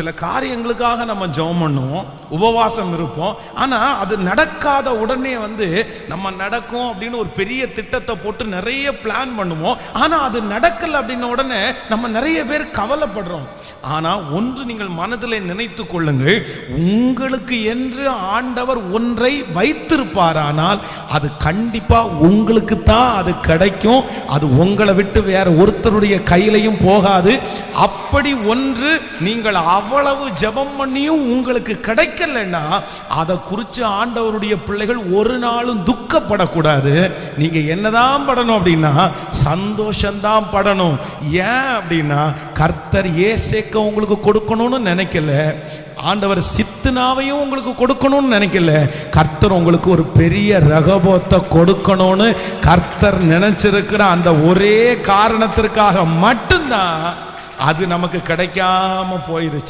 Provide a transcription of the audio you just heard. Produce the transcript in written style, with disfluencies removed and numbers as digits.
சில காரியங்களுக்காக நம்ம ஜெபம் பண்ணுவோம், உபவாசம் இருப்போம். ஆனா அது நடக்காத உடனே நம்ம நடக்கும் அப்படின்னு ஒரு பெரிய திட்டத்தை போட்டு நிறைய பிளான் பண்ணுவோம். ஆனா அது நடக்கல அப்படின்ன உடனே நம்ம நிறைய பேர் கவலைப்படுறோம். ஆனா ஒன்று நீங்கள் மனதிலே நினைத்து கொள்ளுங்கள், உங்களுக்கு என்று ஆண்டவர் ஒன்றை வைத்திருப்பாரானால் அது கண்டிப்பா உங்களுக்கு தான் அது கிடைக்கும். அது உங்களை விட்டு வேற ஒருத்தருடைய கையிலையும் போகாது. அப்படி ஒன்று நீங்கள் அவ்வளவு ஜெபம் பண்ணியும் உங்களுக்கு கிடைக்கலன்னா அதை குறித்து ஆண்டவருடைய பிள்ளைகள் ஒரு நாளும் துக்கப்படக்கூடாது. நீங்க என்னதான் படணும் அப்படின்னா சந்தோஷம்தான் படணும். ஏன் அப்படின்னா கர்த்தர் ஏசேக்க உங்களுக்கு கொடுக்கணும்னு நினைக்கல, ஆண்டவர் சித்துனாவையும் உங்களுக்கு கொடுக்கணும்னு நினைக்கல, கர்த்தர் உங்களுக்கு ஒரு பெரிய ரகபோத்தை கொடுக்கணும்னு கர்த்தர் நினைச்சிருக்கிற அந்த ஒரே காரணத்திற்காக மட்டும்தான் அது நமக்கு கிடைக்காம போயிருச்சு.